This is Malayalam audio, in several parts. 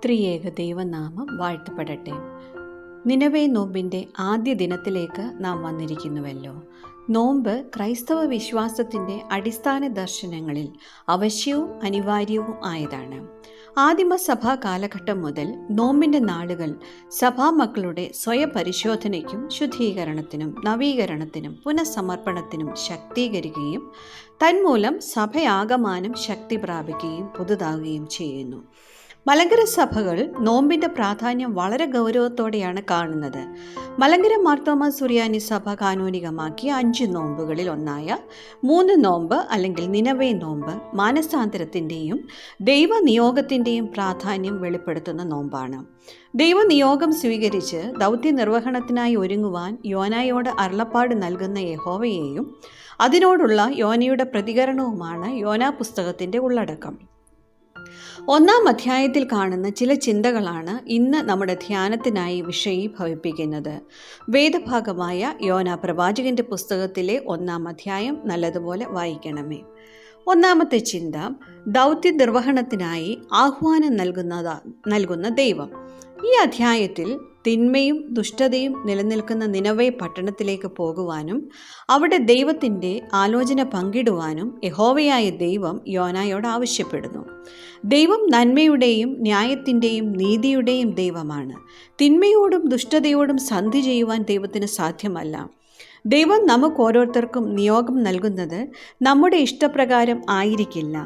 ത്രിയേക ദൈവനാമം വാഴ്ത്തപ്പെടട്ടെ. നിനവേ നോമ്പിൻ്റെ ആദ്യ ദിനത്തിലേക്ക് നാം വന്നിരിക്കുന്നുവല്ലോ. നോമ്പ് ക്രൈസ്തവ വിശ്വാസത്തിൻ്റെ അടിസ്ഥാന ദർശനങ്ങളിൽ അവശ്യവും അനിവാര്യവും ആയതാണ്. ആദിമസഭാ കാലഘട്ടം മുതൽ നോമ്പിൻ്റെ നാളുകൾ സഭാമക്കളുടെ സ്വയപരിശോധനയ്ക്കും ശുദ്ധീകരണത്തിനും നവീകരണത്തിനും പുനഃസമർപ്പണത്തിനും ശക്തീകരിക്കുകയും തന്മൂലം സഭയാകമാനം ശക്തി പ്രാപിക്കുകയും പുതുതാകുകയും ചെയ്യുന്നു. മലങ്കര സഭകൾ നോമ്പിൻ്റെ പ്രാധാന്യം വളരെ ഗൗരവത്തോടെയാണ് കാണുന്നത്. മലങ്കര മാർത്തോമാ സുറിയാനി സഭ കാനോനികമാക്കിയ 5 നോമ്പുകളിൽ ഒന്നായ 3 നോമ്പ് അല്ലെങ്കിൽ നിനവേ നോമ്പ് മാനസാന്തരത്തിൻ്റെയും ദൈവനിയോഗത്തിൻ്റെയും പ്രാധാന്യം വെളിപ്പെടുത്തുന്ന നോമ്പാണ്. ദൈവനിയോഗം സ്വീകരിച്ച് ദൗത്യ നിർവഹണത്തിനായി ഒരുങ്ങുവാൻ യോനായോട് അരുളപ്പാട് നൽകുന്ന യഹോവയെയും അതിനോടുള്ള യോനയുടെ പ്രതികരണവുമാണ് യോനാ പുസ്തകത്തിൻ്റെ ഉള്ളടക്കം. 1-ാം അധ്യായത്തിൽ കാണുന്ന ചില ചിന്തകളാണ് ഇന്ന് നമ്മുടെ ധ്യാനത്തിനായി വിഷയീഭവിപ്പിക്കുന്നത്. വേദഭാഗമായ യോനാ പ്രവാചകന്റെ പുസ്തകത്തിലെ 1-ാം അധ്യായം നല്ലതുപോലെ വായിക്കണമേ. 1-ാമത്തെ ചിന്ത, ദൗത്യ നിർവഹണത്തിനായി ആഹ്വാനം നൽകുന്ന ദൈവം. ഈ അധ്യായത്തിൽ തിന്മയും ദുഷ്ടതയും നിലനിൽക്കുന്ന നിനവേ പട്ടണത്തിലേക്ക് പോകുവാനും അവിടെ ദൈവത്തിൻ്റെ ആലോചന പങ്കിടുവാനും യഹോവയായ ദൈവം യോനായോട് ആവശ്യപ്പെടുന്നു. ദൈവം നന്മയുടെയും ന്യായത്തിൻ്റെയും നീതിയുടെയും ദൈവമാണ്. തിന്മയോടും ദുഷ്ടതയോടും സന്ധി ചെയ്യുവാൻ ദൈവത്തിന് സാധ്യമല്ല. ദൈവം നമുക്ക് ഓരോരുത്തർക്കും നിയോഗം നൽകുന്നത് നമ്മുടെ ഇഷ്ടപ്രകാരം ആയിരിക്കില്ല.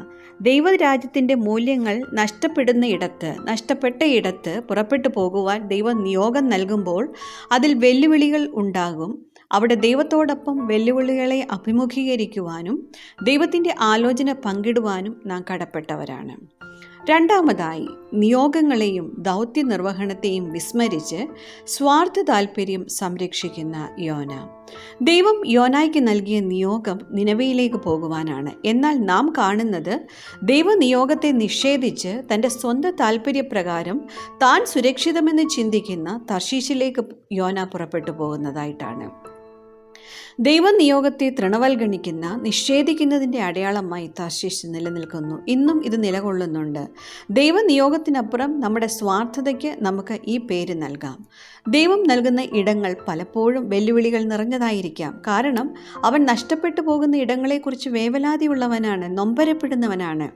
ദൈവരാജ്യത്തിൻ്റെ മൂല്യങ്ങൾ നഷ്ടപ്പെട്ട ഇടത്ത് പുറപ്പെട്ടു പോകുവാൻ ദൈവം നിയോഗം നൽകുമ്പോൾ അതിൽ വെല്ലുവിളികൾ ഉണ്ടാകും. അവിടെ ദൈവത്തോടൊപ്പം വെല്ലുവിളികളെ അഭിമുഖീകരിക്കുവാനും ദൈവത്തിൻ്റെ ആലോചന പങ്കിടുവാനും നാം കടപ്പെട്ടവരാണ്. 2-ാമതായി, നിയോഗങ്ങളെയും ദൗത്യ നിർവഹണത്തെയും വിസ്മരിച്ച് സ്വാർത്ഥ താൽപ്പര്യം സംരക്ഷിക്കുന്ന യോന. ദൈവം യോനായ്ക്ക് നൽകിയ നിയോഗം നിനവയിലേക്ക് പോകുവാനാണ്. എന്നാൽ നാം കാണുന്നത് ദൈവനിയോഗത്തെ നിഷേധിച്ച് തൻ്റെ സ്വന്തം താൽപ്പര്യപ്രകാരം താൻ സുരക്ഷിതമെന്ന് ചിന്തിക്കുന്ന തർശീശിലേക്ക് യോന പുറപ്പെട്ടു പോകുന്നതായിട്ടാണ്. ദൈവനിയോഗത്തെ തൃണവൽഗണിക്കുന്ന നിഷേധിക്കുന്നതിൻ്റെ അടയാളമായി തർശീശ് നിലനിൽക്കുന്നു. ഇന്നും ഇത് നിലകൊള്ളുന്നുണ്ട്. ദൈവനിയോഗത്തിനപ്പുറം നമ്മുടെ സ്വാർത്ഥതയ്ക്ക് നമുക്ക് ഈ പേര് നൽകാം. ദൈവം നൽകുന്ന ഇടങ്ങൾ പലപ്പോഴും വെല്ലുവിളികൾ നിറഞ്ഞതായിരിക്കാം. കാരണം അവൻ നഷ്ടപ്പെട്ടു പോകുന്ന ഇടങ്ങളെക്കുറിച്ച് വേവലാതിയുള്ളവനാണ്, നൊമ്പരപ്പെടുന്നവനാണ്.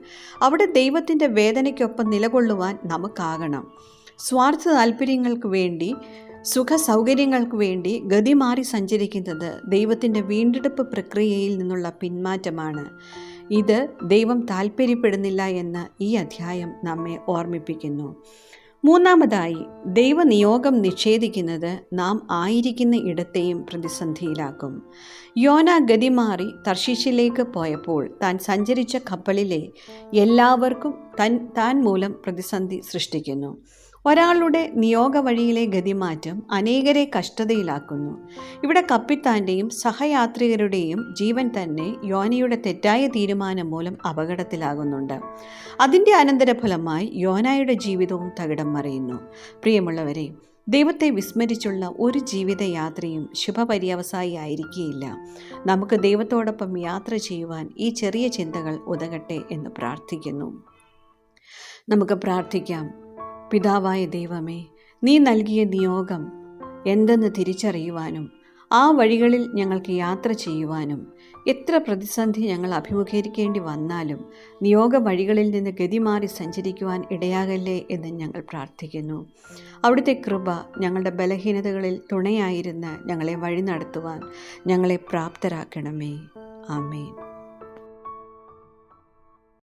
അവിടെ ദൈവത്തിൻ്റെ വേദനയ്ക്കൊപ്പം നിലകൊള്ളുവാൻ നമുക്കാകണം. സ്വാർത്ഥ താൽപ്പര്യങ്ങൾക്ക് വേണ്ടി, സുഖ സൗകര്യങ്ങൾക്ക് വേണ്ടി ഗതി മാറി സഞ്ചരിക്കുന്നത് ദൈവത്തിൻ്റെ വീണ്ടെടുപ്പ് പ്രക്രിയയിൽ നിന്നുള്ള പിന്മാറ്റമാണ്. ഇത് ദൈവം താൽപ്പര്യപ്പെടുന്നില്ല എന്ന് ഈ അധ്യായം നമ്മെ ഓർമ്മിപ്പിക്കുന്നു. 3-ാമതായി, ദൈവനിയോഗം നിഷേധിക്കുന്നത് നാം ആയിരിക്കുന്ന ഇടത്തെയും പ്രതിസന്ധിയിലാക്കും. യോന ഗതിമാറി തർശീശിലേക്ക് പോയപ്പോൾ താൻ സഞ്ചരിച്ച കപ്പലിലെ എല്ലാവർക്കും താൻ മൂലം പ്രതിസന്ധി സൃഷ്ടിക്കുന്നു. ഒരാളുടെ നിയോഗ വഴിയിലെ ഗതിമാറ്റം അനേകരെ കഷ്ടതയിലാക്കുന്നു. ഇവിടെ കപ്പിത്താൻ്റെയും സഹയാത്രികരുടെയും ജീവൻ തന്നെ യോനയുടെ തെറ്റായ തീരുമാനം മൂലം അപകടത്തിലാകുന്നുണ്ട്. അതിൻ്റെ അനന്തരഫലമായി യോനായുടെ ജീവിതവും തകിടം മറിയുന്നു. പ്രിയമുള്ളവരെ, ദൈവത്തെ വിസ്മരിച്ചുള്ള ഒരു ജീവിതയാത്രയും ശുഭപര്യവസായി ആയിരിക്കുകയില്ല. നമുക്ക് ദൈവത്തോടൊപ്പം യാത്ര ചെയ്യുവാൻ ഈ ചെറിയ ചിന്തകൾ ഉതകട്ടെ എന്ന് പ്രാർത്ഥിക്കുന്നു. നമുക്ക് പ്രാർത്ഥിക്കാം. പിതാവായ ദൈവമേ, നീ നൽകിയ നിയോഗം എന്തെന്ന് തിരിച്ചറിയുവാനും ആ വഴികളിൽ ഞങ്ങൾക്ക് യാത്ര ചെയ്യുവാനും എത്ര പ്രതിസന്ധി ഞങ്ങൾ അഭിമുഖീകരിക്കേണ്ടി വന്നാലും നിയോഗ വഴികളിൽ നിന്ന് ഗതിമാറി സഞ്ചരിക്കുവാൻ ഇടയാകല്ലേ എന്ന് ഞങ്ങൾ പ്രാർത്ഥിക്കുന്നു. അവിടുത്തെ കൃപ ഞങ്ങളുടെ ബലഹീനതകളിൽ തുണയായിരുന്ന് ഞങ്ങളെ വഴി നടത്തുവാൻ ഞങ്ങളെ പ്രാപ്തരാക്കണമേ. ആമേൻ.